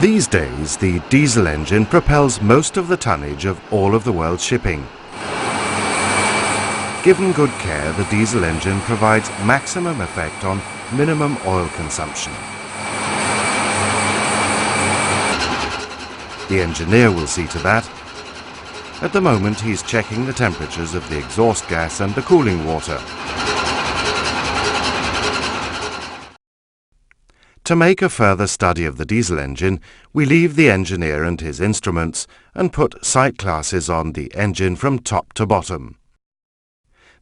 These days, the diesel engine propels most of the tonnage of all of the world's shipping. Given good care, the diesel engine provides maximum effect on minimum oil consumption. The engineer will see to that. At the moment, he's checking the temperatures of the exhaust gas and the cooling water. To make a further study of the diesel engine, we leave the engineer and his instruments and put sight glasses on the engine from top to bottom.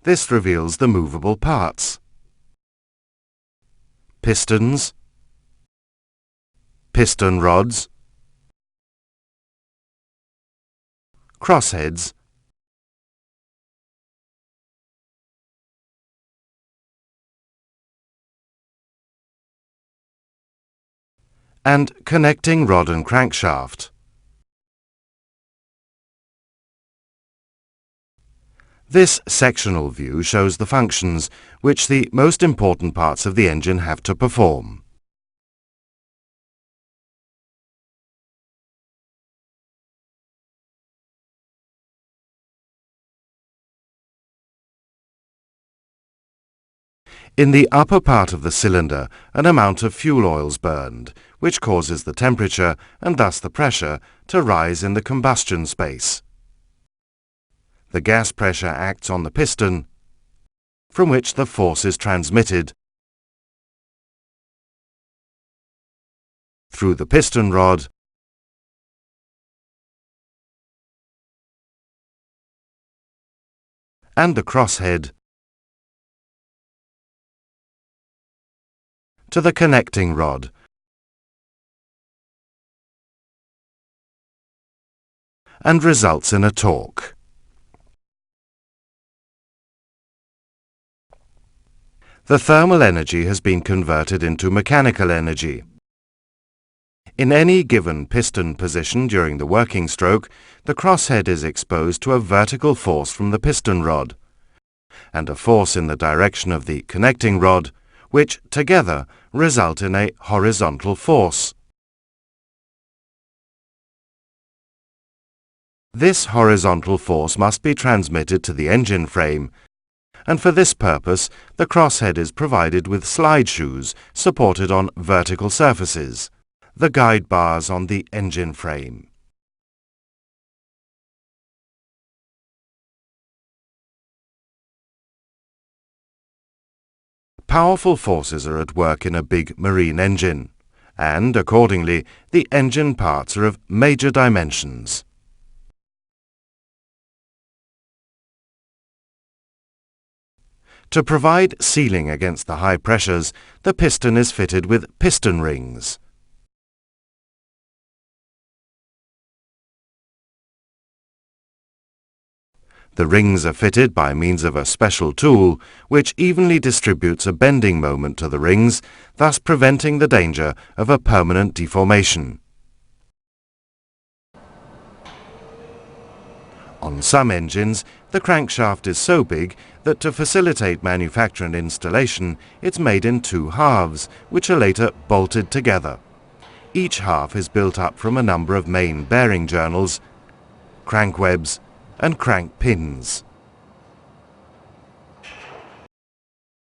This reveals the movable parts: pistons, piston rods, crossheads, and connecting rod and crankshaft. This sectional view shows the functions which the most important parts of the engine have to perform. In the upper part of the cylinder, an amount of fuel oil is burned, which causes the temperature and thus the pressure to rise in the combustion space. The gas pressure acts on the piston, from which the force is transmitted through the piston rod and the crosshead to the connecting rod, and results in a torque. The thermal energy has been converted into mechanical energy. In any given piston position during the working stroke, the crosshead is exposed to a vertical force from the piston rod and a force in the direction of the connecting rod, which together result in a horizontal force. This horizontal force must be transmitted to the engine frame, and for this purpose the crosshead is provided with slide shoes supported on vertical surfaces, the guide bars on the engine frame. Powerful forces are at work in a big marine engine, and accordingly the engine parts are of major dimensions. To provide sealing against the high pressures, the piston is fitted with piston rings. The rings are fitted by means of a special tool which evenly distributes a bending moment to the rings, thus preventing the danger of a permanent deformation. On some engines, the crankshaft is so big that to facilitate manufacture and installation, it's made in two halves, which are later bolted together. Each half is built up from a number of main bearing journals, crank webs, and crank pins.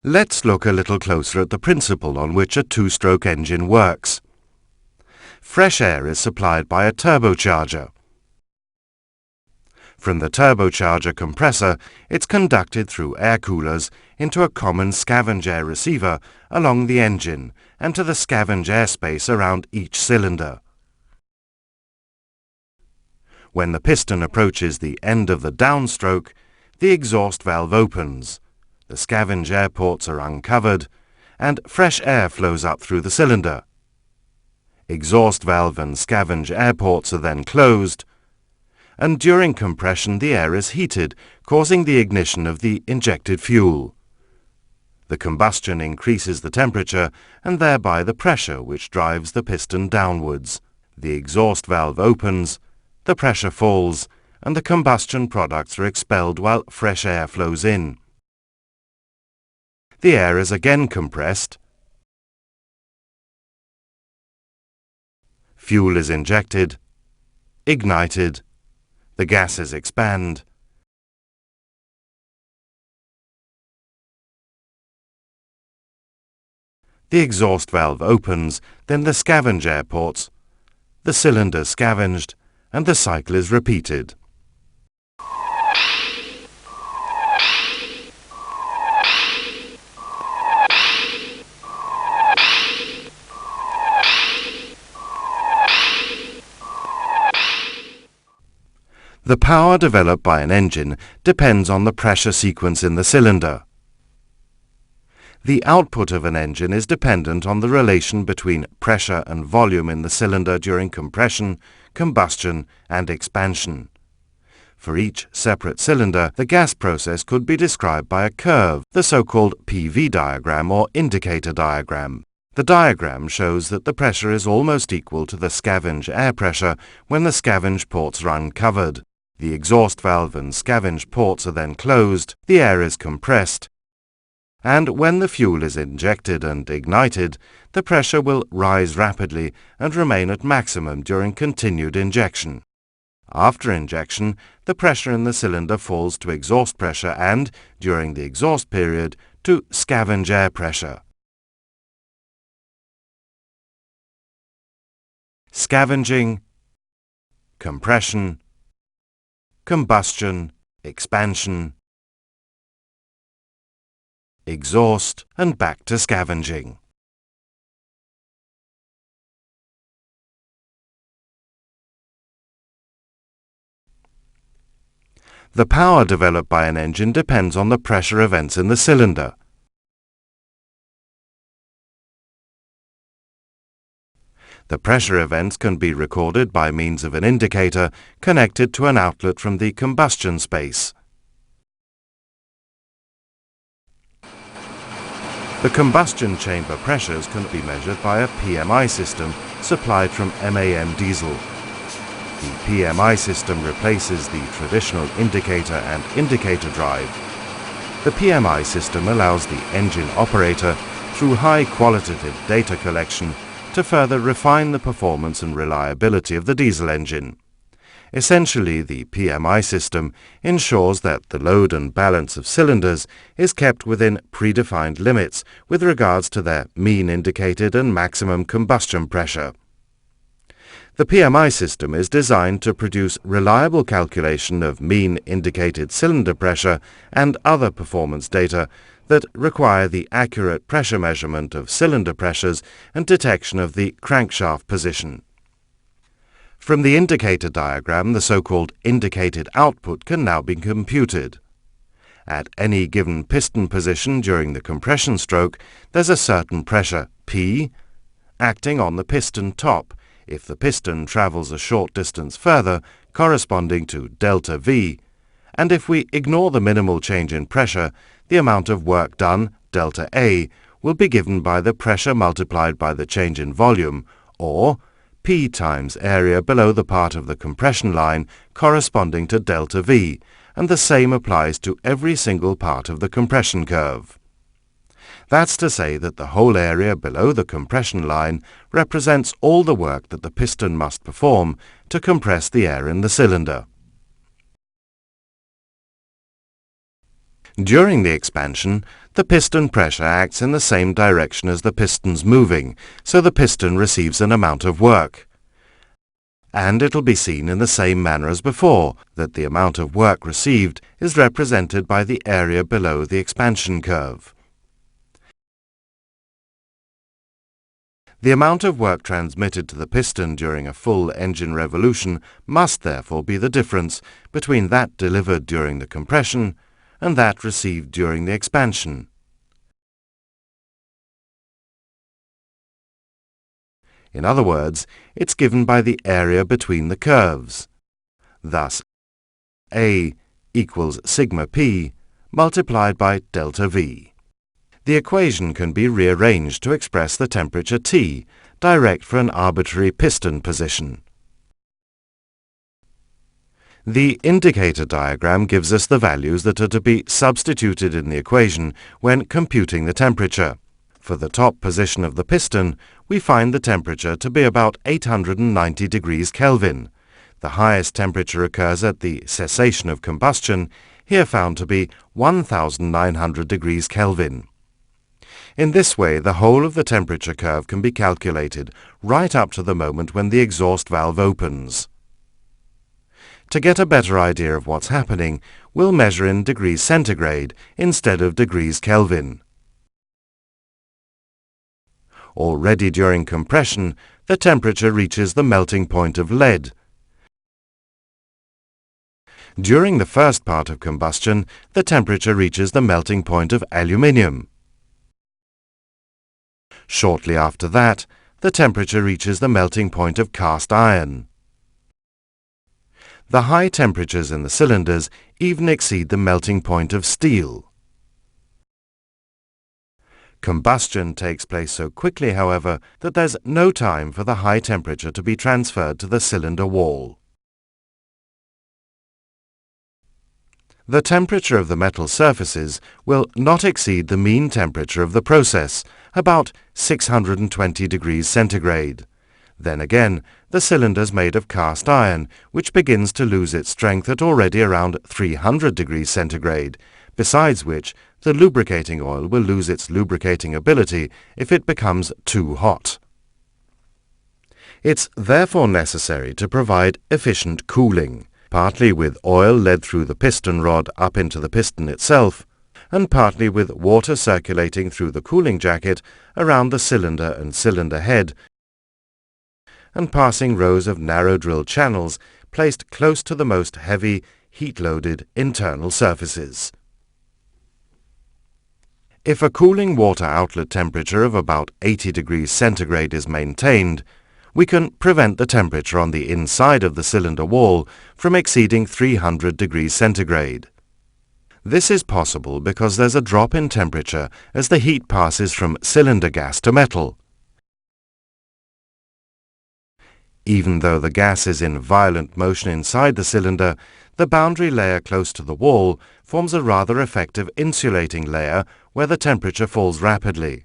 Let's look a little closer at the principle on which a two-stroke engine works. Fresh air is supplied by a turbocharger. From the turbocharger compressor, it's conducted through air coolers into a common scavenge air receiver along the engine and to the scavenge air space around each cylinder. When the piston approaches the end of the downstroke, the exhaust valve opens, the scavenge air ports are uncovered, and fresh air flows up through the cylinder. Exhaust valve and scavenge air ports are then closed, and during compression the air is heated, causing the ignition of the injected fuel. The combustion increases the temperature and thereby the pressure which drives the piston downwards. The exhaust valve opens, the pressure falls, and the combustion products are expelled while fresh air flows in. The air is again compressed, fuel is injected, ignited, the gases expand, the exhaust valve opens, then the scavenge air ports, the cylinder scavenged, and the cycle is repeated. The power developed by an engine depends on the pressure sequence in the cylinder. The output of an engine is dependent on the relation between pressure and volume in the cylinder during compression, combustion, and expansion. For each separate cylinder, the gas process could be described by a curve, the so-called PV diagram or indicator diagram. The diagram shows that the pressure is almost equal to the scavenge air pressure when the scavenge ports are uncovered. The exhaust valve and scavenge ports are then closed, the air is compressed, and when the fuel is injected and ignited, the pressure will rise rapidly and remain at maximum during continued injection. After injection, the pressure in the cylinder falls to exhaust pressure and, during the exhaust period, to scavenge air pressure. Scavenging, compression, combustion, expansion, exhaust, and back to scavenging. The power developed by an engine depends on the pressure events in the cylinder. The pressure events can be recorded by means of an indicator connected to an outlet from the combustion space. The combustion chamber pressures can be measured by a PMI system supplied from MAN diesel. The PMI system replaces the traditional indicator and indicator drive. The PMI system allows the engine operator, through high qualitative data collection, to further refine the performance and reliability of the diesel engine. Essentially, the PMI system ensures that the load and balance of cylinders is kept within predefined limits with regards to their mean indicated and maximum combustion pressure. The PMI system is designed to produce reliable calculation of mean indicated cylinder pressure and other performance data that require the accurate pressure measurement of cylinder pressures and detection of the crankshaft position. From the indicator diagram, the so-called indicated output can now be computed. At any given piston position during the compression stroke, there's a certain pressure, P, acting on the piston top, if the piston travels a short distance further, corresponding to delta V, and if we ignore the minimal change in pressure, the amount of work done, delta A, will be given by the pressure multiplied by the change in volume, or P times area below the part of the compression line corresponding to delta V, and the same applies to every single part of the compression curve. That's to say that the whole area below the compression line represents all the work that the piston must perform to compress the air in the cylinder. During the expansion, the piston pressure acts in the same direction as the pistons moving, so the piston receives an amount of work. And it'll be seen in the same manner as before, that the amount of work received is represented by the area below the expansion curve. The amount of work transmitted to the piston during a full engine revolution must therefore be the difference between that delivered during the compression and that received during the expansion. In other words, it's given by the area between the curves. Thus, A equals sigma P multiplied by delta V. The equation can be rearranged to express the temperature T, direct for an arbitrary piston position. The indicator diagram gives us the values that are to be substituted in the equation when computing the temperature. For the top position of the piston, we find the temperature to be about 890 degrees Kelvin. The highest temperature occurs at the cessation of combustion, here found to be 1900 degrees Kelvin. In this way, the whole of the temperature curve can be calculated right up to the moment when the exhaust valve opens. To get a better idea of what's happening, we'll measure in degrees centigrade instead of degrees Kelvin. Already during compression, the temperature reaches the melting point of lead. During the first part of combustion, the temperature reaches the melting point of aluminium. Shortly after that, the temperature reaches the melting point of cast iron. The high temperatures in the cylinders even exceed the melting point of steel. Combustion takes place so quickly, however, that there's no time for the high temperature to be transferred to the cylinder wall. The temperature of the metal surfaces will not exceed the mean temperature of the process, about 620 degrees centigrade. Then again, the cylinder's made of cast iron, which begins to lose its strength at already around 300 degrees centigrade, besides which the lubricating oil will lose its lubricating ability if it becomes too hot. It's therefore necessary to provide efficient cooling, partly with oil led through the piston rod up into the piston itself, and partly with water circulating through the cooling jacket around the cylinder and cylinder head, and passing rows of narrow drill channels placed close to the most heavy, heat-loaded internal surfaces. If a cooling water outlet temperature of about 80 degrees centigrade is maintained, we can prevent the temperature on the inside of the cylinder wall from exceeding 300 degrees centigrade. This is possible because there's a drop in temperature as the heat passes from cylinder gas to metal. Even though the gas is in violent motion inside the cylinder, the boundary layer close to the wall forms a rather effective insulating layer where the temperature falls rapidly.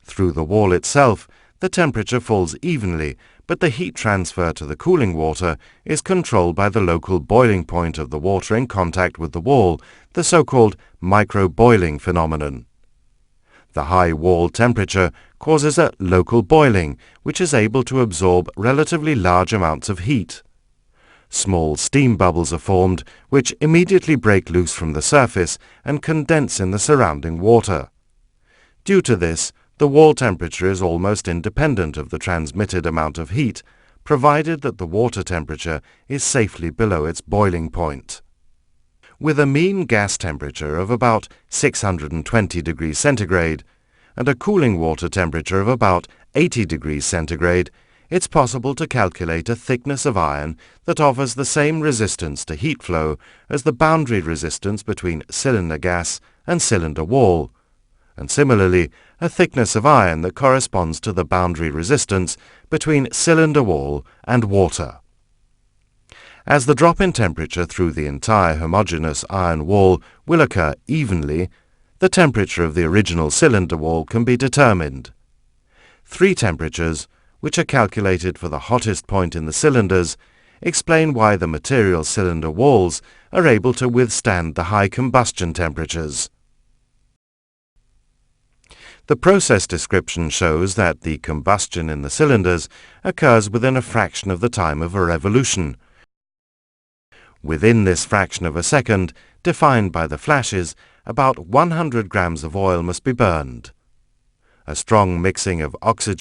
Through the wall itself, the temperature falls evenly, but the heat transfer to the cooling water is controlled by the local boiling point of the water in contact with the wall, the so-called micro-boiling phenomenon. The high wall temperature causes a local boiling, which is able to absorb relatively large amounts of heat. Small steam bubbles are formed, which immediately break loose from the surface and condense in the surrounding water. Due to this, the wall temperature is almost independent of the transmitted amount of heat, provided that the water temperature is safely below its boiling point. With a mean gas temperature of about 620 degrees centigrade and a cooling water temperature of about 80 degrees centigrade, it's possible to calculate a thickness of iron that offers the same resistance to heat flow as the boundary resistance between cylinder gas and cylinder wall, and similarly a thickness of iron that corresponds to the boundary resistance between cylinder wall and water. As the drop in temperature through the entire homogeneous iron wall will occur evenly, the temperature of the original cylinder wall can be determined. 3 temperatures, which are calculated for the hottest point in the cylinders, explain why the material cylinder walls are able to withstand the high combustion temperatures. The process description shows that the combustion in the cylinders occurs within a fraction of the time of a revolution. Within this fraction of a second, defined by the flashes, about 100 grams of oil must be burned. A strong mixing of oxygen